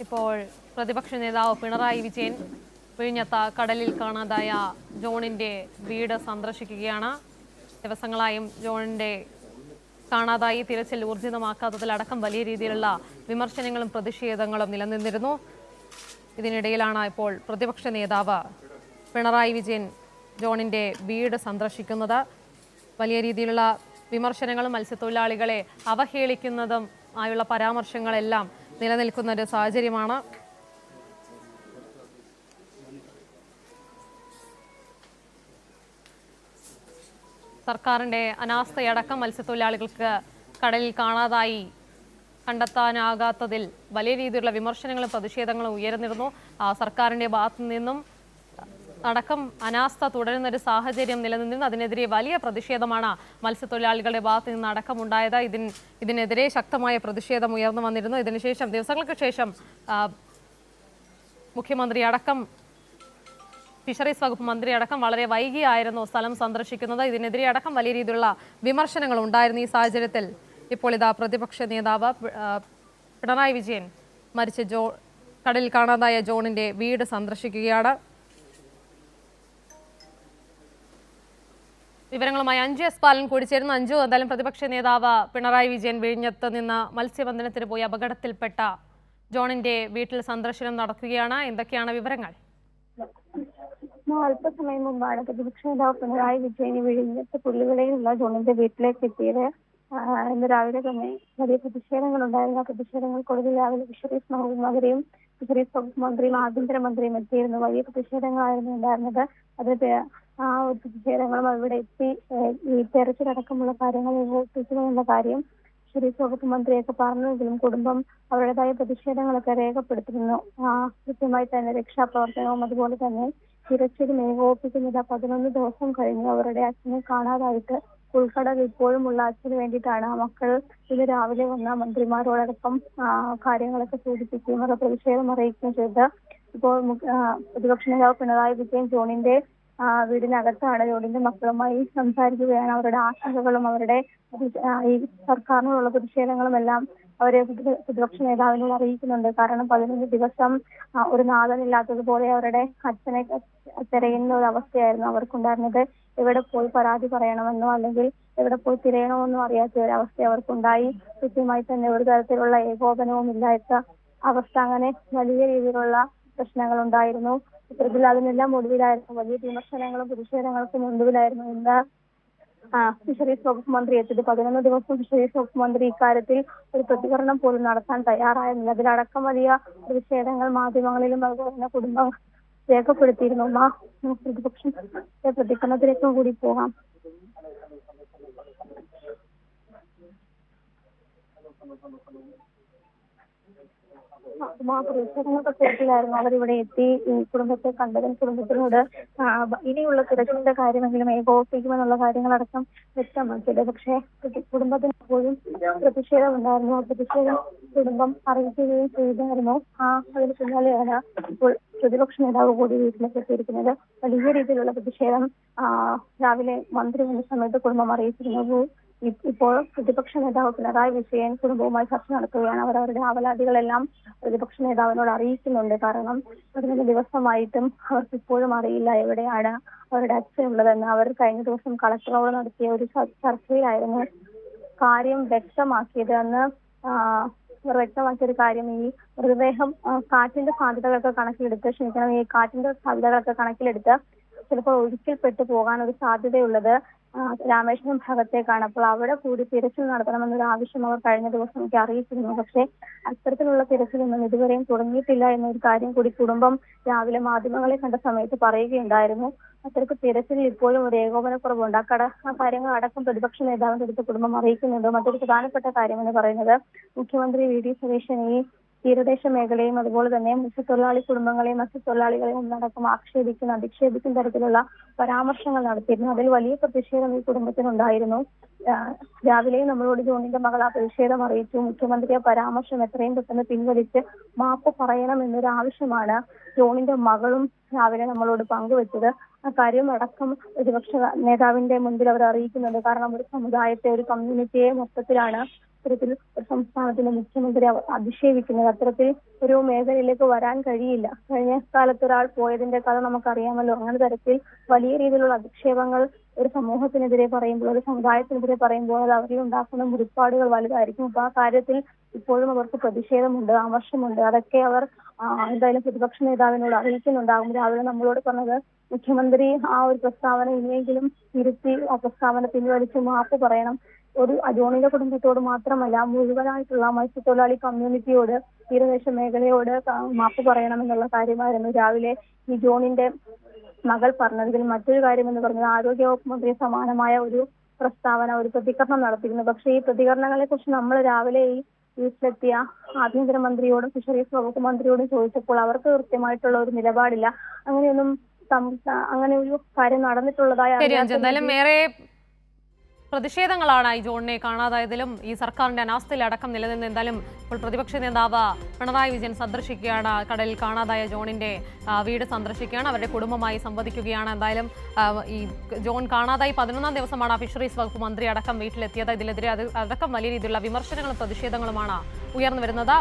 ഇപ്പോൾ പ്രതിപക്ഷ നേതാവ് പിണറായി വിജയൻ വിഴിഞ്ഞത്ത് കടലിൽ കാണാതായ ജോണിന്റെ വീട് സന്ദർശിക്കുകയാണ്. ദിവസങ്ങളായും ജോണിന്റെ കാണാതായി തിരച്ചിൽ ഊർജിതമാക്കാത്തതിലടക്കം വലിയ രീതിയിലുള്ള വിമർശനങ്ങളും പ്രതിഷേധങ്ങളും നിലനിന്നിരുന്നു. ഇതിനിടയിലാണ് ഇപ്പോൾ പ്രതിപക്ഷ നേതാവ് പിണറായി വിജയൻ ജോണിന്റെ വീട് സന്ദർശിക്കുന്നത്. വലിയ രീതിയിലുള്ള വിമർശനങ്ങളും മത്സ്യത്തൊഴിലാളികളെ അവഹേളിക്കുന്നതും ആയുള്ള പരാമർശങ്ങളെല്ലാം നിലനിൽക്കുന്ന ഒരു സാഹചര്യമാണ്. സർക്കാരിന്റെ അനാസ്ഥയടക്കം മത്സ്യത്തൊഴിലാളികൾക്ക് കടലിൽ കാണാതായി കണ്ടെത്താനാകാത്തതിൽ വലിയ രീതിയിലുള്ള വിമർശനങ്ങളും പ്രതിഷേധങ്ങളും ഉയർന്നിരുന്നു. സർക്കാരിന്റെ ഭാഗത്തു നിന്നും അടക്കം അനാസ്ഥ തുടരുന്ന ഒരു സാഹചര്യം നിലനിന്നിരുന്നു. അതിനെതിരെ വലിയ പ്രതിഷേധമാണ് മത്സ്യത്തൊഴിലാളികളുടെ ഭാഗത്തു നിന്ന് അടക്കമുണ്ടായത്. ഇതിനെതിരെ ശക്തമായ പ്രതിഷേധം ഉയർന്നു വന്നിരുന്നു. ഇതിനുശേഷം ദിവസങ്ങൾക്ക് ശേഷം മുഖ്യമന്ത്രി അടക്കം ഫിഷറീസ് വകുപ്പ് മന്ത്രി അടക്കം വളരെ വൈകിയായിരുന്നു സ്ഥലം സന്ദർശിക്കുന്നത്. ഇതിനെതിരെ അടക്കം വലിയ രീതിയിലുള്ള വിമർശനങ്ങൾ ഉണ്ടായിരുന്നു. ഈ സാഹചര്യത്തിൽ ഇപ്പോൾ ഇതാ പ്രതിപക്ഷ നേതാവ് പിണറായി വിജയൻ കടലിൽ കാണാതായ ജോണിന്റെ വീട് സന്ദർശിക്കുകയാണ്. വിവരങ്ങളുമായി അഞ്ജു എസ് പാലൻ കൂടി ചേരുന്നു. അഞ്ജു, എന്തായാലും പ്രതിപക്ഷ നേതാവ് പിണറായി വിജയൻ വിഴിഞ്ഞത്ത് നിന്ന് മത്സ്യബന്ധനത്തിന് പോയി അപകടത്തിൽപ്പെട്ട ജോണിന്റെ വീട്ടിൽ സന്ദർശനം നടത്തുകയാണ്. എന്തൊക്കെയാണ് വിവരങ്ങൾ? അല്പസമയം മുമ്പാണ് പ്രതിപക്ഷ നേതാവ് പിണറായി വിജയൻ വിഴിഞ്ഞത്ത് പുള്ളിവിളയിലുള്ള ജോണിന്റെ വീട്ടിലേക്ക് എത്തിയത്. ഇന്ന് രാവിലെ തന്നെ വലിയ പ്രതിഷേധങ്ങളുണ്ടായിരുന്നു. ആ പ്രതിഷേധങ്ങൾക്കൊടുവിൽ രാവിലെ ഫിഷറീസ് മന്ത്രിയും ഫിഷറീസ് വകുപ്പ് മന്ത്രിയും ആഭ്യന്തരമന്ത്രിയും എത്തിയിരുന്നു. വലിയ പ്രതിഷേധങ്ങളായിരുന്നു ഉണ്ടായിരുന്നത്. അത് ആ പ്രതിഷേധങ്ങളും അവിടെ എത്തി ഈ തെരച്ചിലടക്കമുള്ള കാര്യങ്ങൾ ഏകോപിപ്പിക്കുമെന്നുള്ള കാര്യം ഫിഷറീസ് വകുപ്പ് മന്ത്രിയൊക്കെ പറഞ്ഞെങ്കിലും കുടുംബം അവരുടേതായ പ്രതിഷേധങ്ങളൊക്കെ രേഖപ്പെടുത്തിയിരുന്നു. കൃത്യമായി തന്നെ രക്ഷാപ്രവർത്തനവും അതുപോലെ തന്നെ തിരച്ചിലും ഏകോപിപ്പിക്കുന്നത് 11 ദിവസം കഴിഞ്ഞു അവരുടെ അച്ഛനെ കാണാതായിട്ട്. ഉൾക്കടൽ ഇപ്പോഴുമുള്ള അച്ഛന് വേണ്ടിയിട്ടാണ് മക്കൾ ഇന്ന് രാവിലെ വന്ന മന്ത്രിമാരോടൊപ്പം കാര്യങ്ങളൊക്കെ സൂചിപ്പിക്കുകയും അവരുടെ പ്രതിഷേധം അറിയിക്കുകയും ചെയ്തത്. ഇപ്പോൾ പ്രതിപക്ഷ നേതാവ് പിണറായി വിജയൻ ജോണിന്റെ വീടിനകത്താണ്. ജോണിന്റെ മക്കളുമായി സംസാരിക്കുകയാണ്. അവരുടെ ആശങ്കകളും അവരുടെ ഈ സർക്കാരിനോടുള്ള പ്രതിഷേധങ്ങളും എല്ലാം അവരെ പ്രതിപക്ഷ നേതാവിനോട് അറിയിക്കുന്നുണ്ട്. കാരണം 11 ദിവസം ഒരു നാഥനില്ലാത്തതുപോലെ അവരുടെ അച്ഛനെ തിരയുന്ന ഒരു അവസ്ഥയായിരുന്നു അവർക്കുണ്ടായിരുന്നത്. എവിടെ പോയി പരാതി പറയണമെന്നോ അല്ലെങ്കിൽ എവിടെ പോയി തിരയണമെന്നോ അറിയാത്ത ഒരവസ്ഥ അവർക്കുണ്ടായി. കൃത്യമായി തന്നെ ഒരു തരത്തിലുള്ള ഏകോപനവും ഇല്ലാത്ത അവസ്ഥ. അങ്ങനെ വലിയ രീതിയിലുള്ള പ്രശ്നങ്ങൾ ഉണ്ടായിരുന്നു. ഇത്തരത്തിൽ അതിനെല്ലാം ഒടുവിലായിരുന്നു വലിയ വിമർശനങ്ങളും പ്രതിഷേധങ്ങൾക്കും ഒടുവിലായിരുന്നു ഇന്ന് ഫിഷറീസ് വകുപ്പ് മന്ത്രി എത്തിയത്. 11 ദിവസം ഫിഷറീസ് വകുപ്പ് മന്ത്രി ഇക്കാര്യത്തിൽ ഒരു പ്രതികരണം പോലും നടത്താൻ തയ്യാറായിരുന്നില്ല. അതിലടക്കം വലിയ പ്രതിഷേധങ്ങൾ മാധ്യമങ്ങളിലും അതുപോലെ തന്നെ കുടുംബം രേഖപ്പെടുത്തിയിരുന്നു. പ്രതിപക്ഷത്തെ പ്രതികരണത്തിലേക്കും കൂടി പോകാം. പ്രതിഷേധങ്ങളുടെ പേരിലായിരുന്നു അവരിവിടെ എത്തി ഈ കുടുംബത്തെ കണ്ടതിന് കുടുംബത്തിനോട് ഇനിയുള്ള തിരച്ചിലിന്റെ കാര്യമെങ്കിലും ഏകോപിപ്പിക്കുമെന്നുള്ള കാര്യങ്ങളടക്കം വ്യക്തമാക്കിയത്. പക്ഷേ കുടുംബത്തിന് പോലും പ്രതിഷേധം ഉണ്ടായിരുന്നു. ആ പ്രതിഷേധം കുടുംബം അറിയിക്കുകയും ചെയ്തായിരുന്നു. അതിന് പിന്നാലെയാണ് ഇപ്പോൾ പ്രതിപക്ഷ നേതാവ് കൂടി വീട്ടിലേക്ക് എത്തിയിരിക്കുന്നത്. വലിയ രീതിയിലുള്ള പ്രതിഷേധം രാവിലെ മന്ത്രി വന്ന സമയത്ത് കുടുംബം അറിയിച്ചിരുന്നു. ഇപ്പോൾ പ്രതിപക്ഷ നേതാവ് പിണറായി വിജയൻ കുടുംബവുമായി ചർച്ച നടത്തുകയാണ്. അവരവരുടെ ആവലാതികളെല്ലാം പ്രതിപക്ഷ നേതാവിനോട് അറിയിക്കുന്നുണ്ട്. കാരണം 11 ദിവസമായിട്ടും അവർക്ക് ഇപ്പോഴും അറിയില്ല എവിടെയാണ് അവരുടെ അച്ഛനുള്ളതെന്ന്. അവർ കഴിഞ്ഞ ദിവസം കളക്ടറോട് നടത്തിയ ഒരു ചർച്ചയിലായിരുന്നു കാര്യം വ്യക്തമാക്കിയത്. അന്ന് വ്യക്തമാക്കിയൊരു കാര്യം ഈ മൃതദേഹം കാറ്റിന്റെ സാധ്യതകളൊക്കെ കണക്കിലെടുത്ത് ചിലപ്പോൾ ഒഴുക്കിൽപ്പെട്ടു പോകാൻ ഒരു സാധ്യതയുള്ളത് രാമേശ്വരം ഭാഗത്തേക്കാണ്. അപ്പോൾ അവിടെ കൂടി തിരച്ചിൽ നടത്തണമെന്നൊരു ആവശ്യം അവർ കഴിഞ്ഞ ദിവസം എനിക്ക് അറിയിച്ചിരുന്നു. പക്ഷേ അത്തരത്തിലുള്ള തിരച്ചിലൊന്നും ഇതുവരെയും തുടങ്ങിയിട്ടില്ല എന്നൊരു കാര്യം കൂടി കുടുംബം രാവിലെ മാധ്യമങ്ങളെ കണ്ട സമയത്ത് പറയുകയുണ്ടായിരുന്നു. അത്തരത്തിൽ തിരച്ചിലിൽ ഇപ്പോഴും ഒരു ഏകോപനക്കുറവുണ്ട്. ആ കാര്യങ്ങൾ അടക്കം പ്രതിപക്ഷ നേതാവിന്റെ അടുത്ത് കുടുംബം അറിയിക്കുന്നുണ്ട്. മറ്റൊരു പ്രധാനപ്പെട്ട കാര്യം എന്ന് പറയുന്നത് മുഖ്യമന്ത്രി വി ഡി സതീശൻ ഈ തീരദേശ മേഖലയും അതുപോലെ തന്നെ മത്സ്യത്തൊഴിലാളി കുടുംബങ്ങളെയും മത്സ്യത്തൊഴിലാളികളെയും ഒന്നടക്കം അധിക്ഷേപിക്കുന്ന തരത്തിലുള്ള പരാമർശങ്ങൾ നടത്തിയിരുന്നു. അതിൽ വലിയ പ്രതിഷേധം ഈ കുടുംബത്തിനുണ്ടായിരുന്നു. രാവിലെയും നമ്മളോട് ജോണിന്റെ മകൾ ആ പ്രതിഷേധം അറിയിച്ചു. മുഖ്യമന്ത്രി ആ പരാമർശം എത്രയും പെട്ടെന്ന് പിൻവലിച്ച് മാപ്പ് പറയണം എന്നൊരു ആവശ്യമാണ് ജോണിന്റെ മകളും രാവിലെ നമ്മളോട് പങ്കുവെച്ചത്. ആ കാര്യം അടക്കം പ്രതിപക്ഷ നേതാവിന്റെ മുൻപിൽ അവർ അറിയിക്കുന്നുണ്ട്. കാരണം ഒരു സമുദായത്തെ ഒരു കമ്മ്യൂണിറ്റിയെ മൊത്തത്തിലാണ് ഇത്തരത്തിൽ ഒരു സംസ്ഥാനത്തിന്റെ മുഖ്യമന്ത്രി അധിക്ഷേപിക്കുന്നത്. അത്തരത്തിൽ ഒരു മേഖലയിലേക്ക് വരാൻ കഴിയില്ല. കഴിഞ്ഞ കാലത്ത് ഒരാൾ പോയതിന്റെ കഥ നമുക്കറിയാമല്ലോ. അങ്ങനെ തരത്തിൽ വലിയ രീതിയിലുള്ള അധിക്ഷേപങ്ങൾ ഒരു സമൂഹത്തിനെതിരെ പറയുമ്പോൾ, ഒരു സമുദായത്തിനെതിരെ പറയുമ്പോൾ അത് അവരിൽ ഉണ്ടാക്കുന്ന മുറിപ്പാടുകൾ വലുതായിരിക്കും. അപ്പൊ ആ കാര്യത്തിൽ ഇപ്പോഴും അവർക്ക് പ്രതിഷേധമുണ്ട്, ആമർശമുണ്ട്. അതൊക്കെ അവർ എന്തായാലും പ്രതിപക്ഷ നേതാവിനോട് അറിയിക്കുന്നുണ്ടാകും. രാവിലെ നമ്മളോട് പറഞ്ഞത് മുഖ്യമന്ത്രി ആ ഒരു പ്രസ്താവന ഇനിയെങ്കിലും തിരുത്തി ആ പ്രസ്താവന പിൻവലിച്ച് മാപ്പ് പറയണം. ഒരു ജോണിന്റെ കുടുംബത്തോട് മാത്രമല്ല, മുഴുവനായിട്ടുള്ള മത്സ്യത്തൊഴിലാളി കമ്മ്യൂണിറ്റിയോട്, തീരദേശ മേഖലയോട് മാപ്പ് പറയണമെന്നുള്ള കാര്യമായിരുന്നു രാവിലെ ഈ ജോണിന്റെ മകൾ പറഞ്ഞതിൽ മറ്റൊരു കാര്യം എന്ന് പറഞ്ഞത് ആരോഗ്യവകുപ്പ് മന്ത്രി സമാനമായ ഒരു പ്രസ്താവന, ഒരു പ്രതികരണം നടത്തിയിരുന്നു. പക്ഷേ ഈ പ്രതികരണങ്ങളെ കുറിച്ച് നമ്മൾ രാവിലെ ഈ വീട്ടിലെത്തിയ ആഭ്യന്തരമന്ത്രിയോടും ഫിഷറീസ് വകുപ്പ് മന്ത്രിയോടും ചോദിച്ചപ്പോൾ അവർക്ക് കൃത്യമായിട്ടുള്ള ഒരു നിലപാടില്ല. അങ്ങനെയൊന്നും അങ്ങനെ ഒരു കാര്യം നടന്നിട്ടുള്ളതായി എന്തായാലും ഏറെ പ്രതിഷേധങ്ങളാണ് ഈ ജോണിനെ കാണാതായതിലും ഈ സർക്കാരിന്റെ അനാസ്ഥയിലടക്കം നിലനിന്ന്. എന്തായാലും ഇപ്പോൾ പ്രതിപക്ഷ നേതാവ് പിണറായി വിജയൻ സന്ദർശിക്കുകയാണ്, കടലിൽ കാണാതായ ജോണിന്റെ വീട് സന്ദർശിക്കുകയാണ്, അവരുടെ കുടുംബമായി സംവദിക്കുകയാണ്. എന്തായാലും ഈ ജോൺ കാണാതായി 11ാം ദിവസമാണ് ഫിഷറീസ് വകുപ്പ് മന്ത്രി അടക്കം വീട്ടിലെത്തിയത്. ഇതിനെതിരെ അടക്കം വലിയ രീതിയിലുള്ള വിമർശനങ്ങളും പ്രതിഷേധങ്ങളുമാണ് ഉയർന്നു വരുന്നത്.